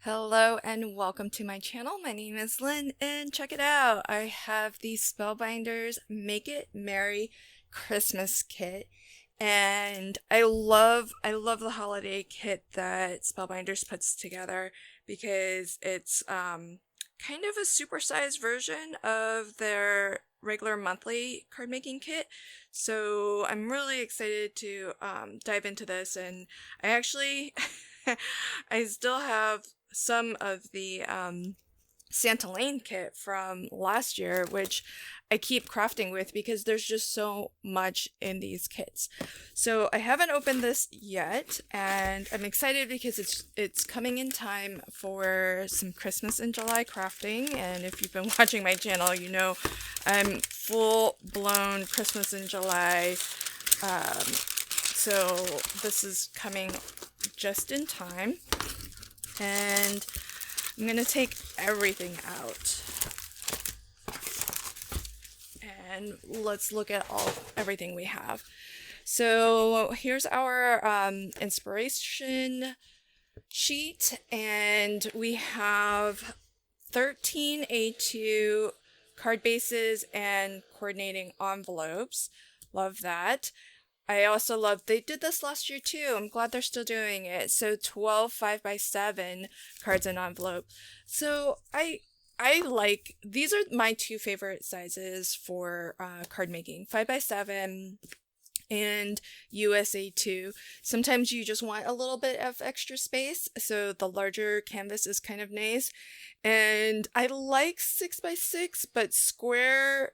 Hello and welcome to my channel. My name is Lynn and check it out. I have the Spellbinders Make It Merry Christmas kit, and I love the holiday kit that Spellbinders puts together because it's kind of a supersized version of their regular monthly card making kit. So I'm really excited to dive into this, and I actually I still have some of the Santa Lane kit from last year, which I keep crafting with because there's just so much in these kits. So I haven't opened this yet, and I'm excited because it's coming in time for some Christmas in July crafting. And if you've been watching my channel, you know I'm full-blown Christmas in July. So this is coming just in time, and I'm gonna take everything out and let's look at everything we have. So here's our inspiration sheet, and we have 13 A2 card bases and coordinating envelopes. Love that. I also love, they did this last year too. I'm glad they're still doing it. So 12 5x7 cards and envelope. So I like, these are my two favorite sizes for card making, 5x7 and USA 2. Sometimes you just want a little bit of extra space, so the larger canvas is kind of nice. And I like 6x6, but square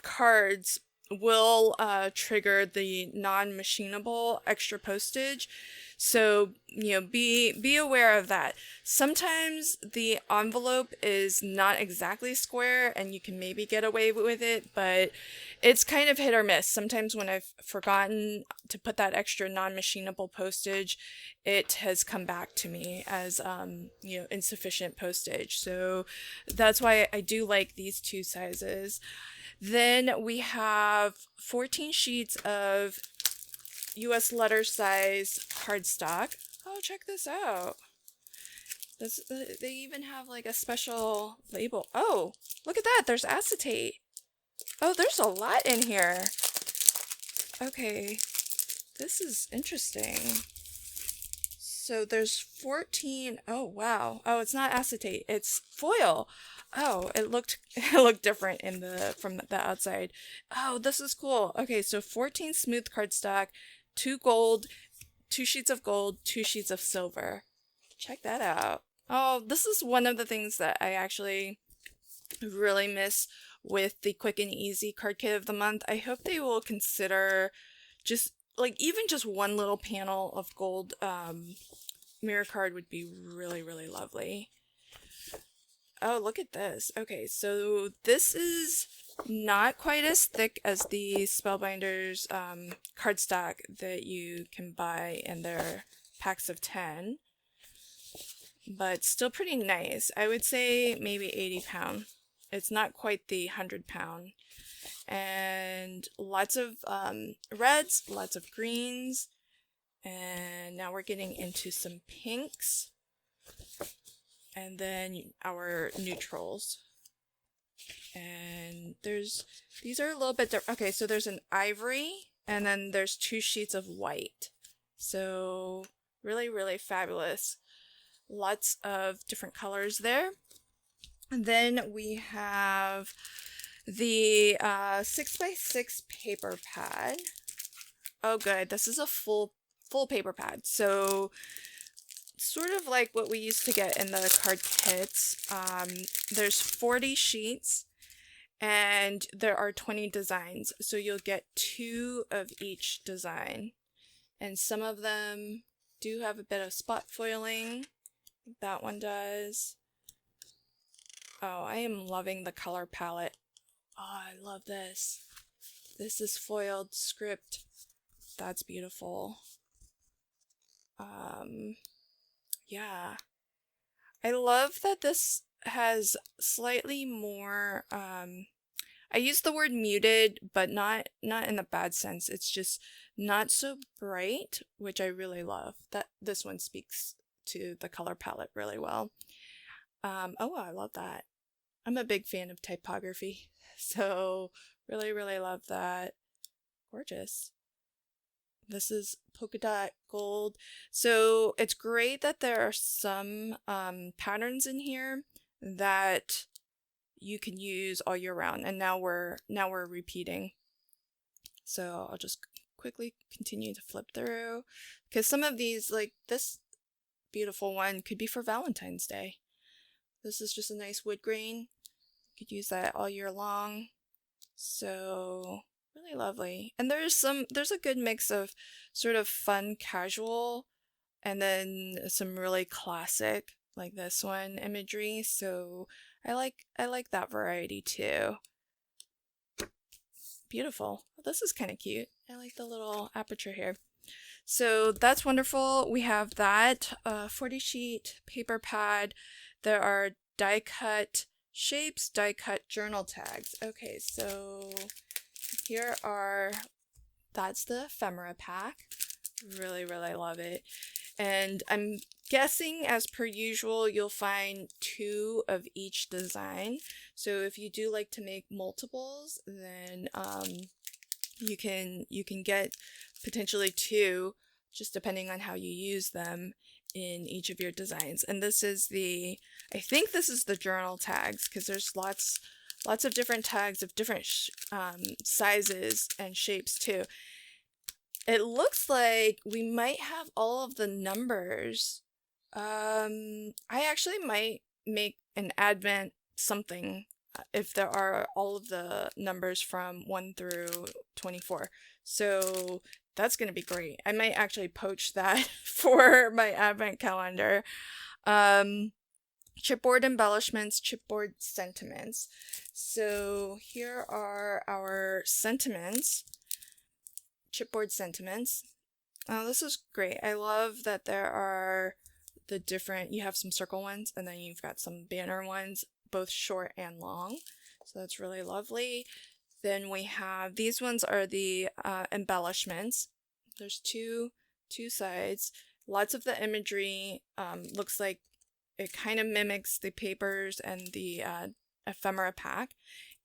cards will trigger the non-machinable extra postage, so be aware of that. Sometimes the envelope is not exactly square and you can maybe get away with it, but it's kind of hit or miss. Sometimes when I've forgotten to put that extra non-machinable postage, it has come back to me as insufficient postage. So that's why I do like these two sizes. Then we have 14 sheets of US letter size cardstock. Oh, check this out. They even have like a special label. Oh, look at that. There's acetate. Oh, there's a lot in here. Okay, this is interesting. So there's 14. Oh, wow. Oh, it's not acetate. It's foil. Oh, it looked different from the outside. Oh, this is cool. Okay, so 14 smooth cardstock, 2 sheets of gold, 2 sheets of silver. Check that out. Oh, this is one of the things that I actually really miss with the quick and easy card kit of the month. I hope they will consider just even just one little panel of gold mirror card would be really, really lovely. Oh, look at this. Okay, so this is not quite as thick as the Spellbinders cardstock that you can buy in their packs of 10, but still pretty nice. I would say maybe 80 pound. It's not quite the 100 pound. And lots of reds, lots of greens, and now we're getting into some pinks, and then our neutrals. And these are a little bit different. Okay, so there's an ivory, and then there's 2 sheets of white. So really, really fabulous. Lots of different colors there. And then we have the 6x6 paper pad. Oh, good. This is a full paper pad. So sort of like what we used to get in the card kits. There's 40 sheets and there are 20 designs. So you'll get 2 of each design. And some of them do have a bit of spot foiling. That one does. Oh, I am loving the color palette. Oh, I love this. This is foiled script. That's beautiful. Yeah. I love that this has slightly more, I use the word muted, but not in the bad sense. It's just not so bright, which I really love. That this one speaks to the color palette really well. Oh, I love that. I'm a big fan of typography, so really, really love that. Gorgeous. This is polka dot gold. So it's great that there are some patterns in here that you can use all year round, and now we're repeating. So I'll just quickly continue to flip through, because some of these, like this beautiful one, could be for Valentine's Day. This is just a nice wood grain. You could use that all year long. So really lovely. And there's a good mix of sort of fun casual and then some really classic, like this one, imagery. So I like that variety too. Beautiful. This is kind of cute. I like the little aperture here. So that's wonderful. We have that 40 sheet paper pad. There are die cut shapes, die cut journal tags. Okay, so here are, that's the ephemera pack. Really, really love it. And I'm guessing, as per usual, you'll find 2 of each design. So if you do like to make multiples, then you can get potentially 2, just depending on how you use them in each of your designs. And this is I think this is the journal tags, because there's lots of different tags of different sizes and shapes too. It looks like we might have all of the numbers. I actually might make an advent something if there are all of the numbers from 1 through 24. So that's going to be great. I might actually poach that for my advent calendar. Chipboard embellishments, chipboard sentiments. So here are our sentiments. Chipboard sentiments. Oh, this is great. I love that there are the different, you have some circle ones and then you've got some banner ones, both short and long. So that's really lovely. Then we have, these ones are the embellishments. There's two sides. Lots of the imagery looks like it kind of mimics the papers and the ephemera pack.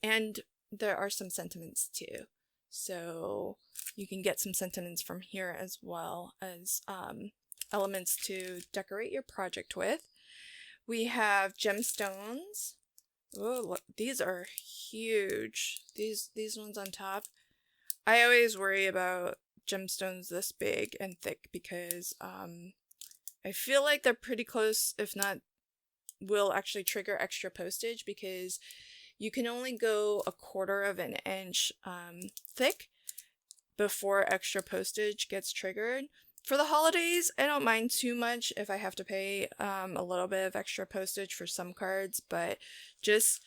And there are some sentiments too. So you can get some sentiments from here as well as elements to decorate your project with. We have gemstones. Oh, look, these are huge. These ones on top. I always worry about gemstones this big and thick because I feel like they're pretty close, if not will actually trigger extra postage, because you can only go 1/4 of an inch thick before extra postage gets triggered. For the holidays, I don't mind too much if I have to pay a little bit of extra postage for some cards, but just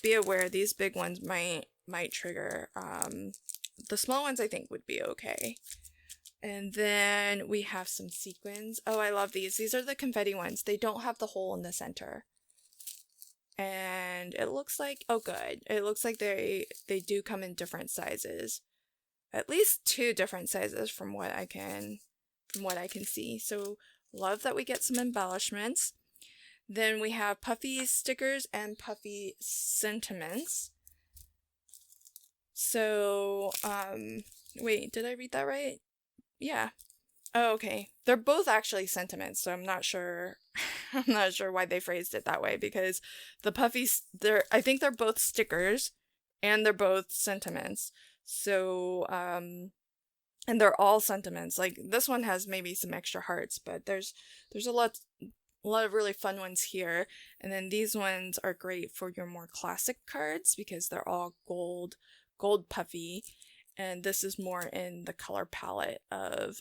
be aware these big ones might trigger. The small ones I think would be okay. And then we have some sequins. Oh, I love these. These are the confetti ones. They don't have the hole in the center. And it looks like, oh good, it looks like they do come in different sizes. At least 2 different sizes from what I can see. So love that we get some embellishments. Then we have puffy stickers and puffy sentiments. So wait, did I read that right? Yeah. Oh, okay. They're both actually sentiments, so I'm not sure why they phrased it that way, because the puffies, I think they're both stickers and they're both sentiments. So and they're all sentiments. Like this one has maybe some extra hearts, but there's a lot of really fun ones here. And then these ones are great for your more classic cards because they're all gold puffy. And this is more in the color palette of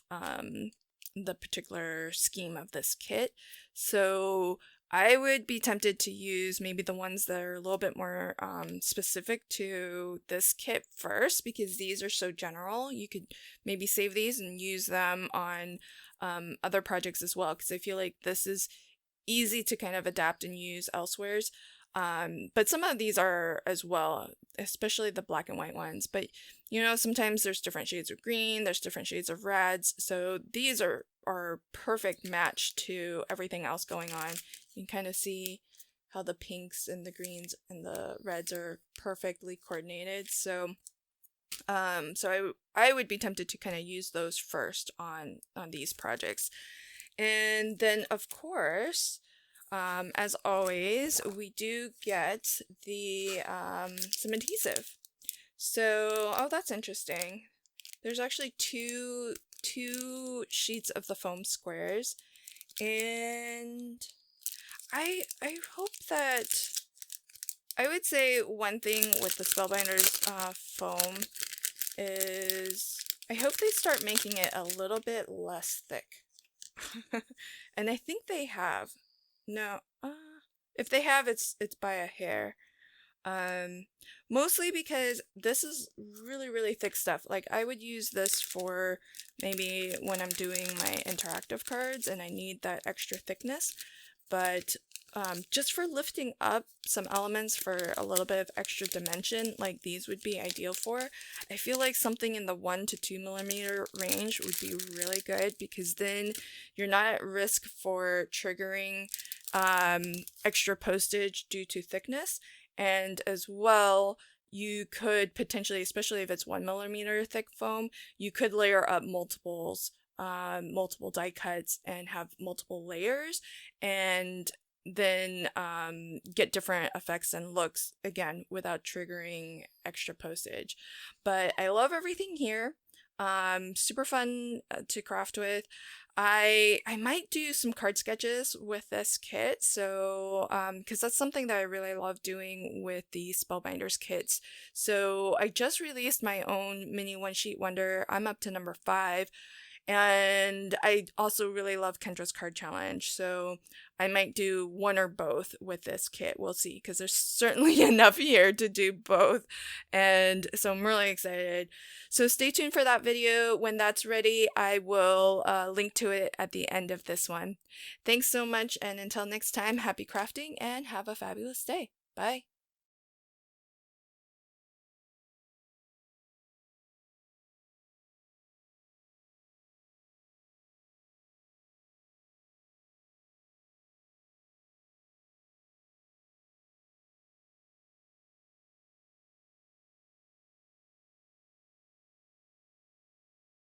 the particular scheme of this kit. So I would be tempted to use maybe the ones that are a little bit more specific to this kit first, because these are so general. You could maybe save these and use them on other projects as well, because I feel like this is easy to kind of adapt and use elsewheres. But some of these are as well, especially the black and white ones. But you know, sometimes there's different shades of green, there's different shades of reds. So these are are perfect match to everything else going on. You can kind of see how the pinks and the greens and the reds are perfectly coordinated. So I would be tempted to kind of use those first on these projects. And then of course, as always, we do get the some adhesive. So, oh, that's interesting. There's actually two sheets of the foam squares, and I hope that, I would say one thing with the Spellbinders foam is I hope they start making it a little bit less thick. And I think they have. No, if they have, it's by a hair. Mostly because this is really thick stuff. Like, I would use this for maybe when I'm doing my interactive cards and I need that extra thickness, but just for lifting up some elements for a little bit of extra dimension, like these would be ideal for. I feel like something in the 1 to 2 millimeter range would be really good, because then you're not at risk for triggering extra postage due to thickness. And as well, you could potentially, especially if it's 1 millimeter thick foam, you could layer up multiple die cuts and have multiple layers, and then get different effects and looks, again, without triggering extra postage. But I love everything here. Super fun to craft with. I might do some card sketches with this kit, so because that's something that I really love doing with the Spellbinders kits. So I just released my own mini one sheet wonder. I'm up to number 5, and I also really love Kendra's card challenge, so I might do one or both with this kit. We'll see, because there's certainly enough here to do both, and so I'm really excited. So stay tuned for that video. When that's ready, I will link to it at the end of this one. Thanks so much, and until next time, happy crafting and have a fabulous day. Bye.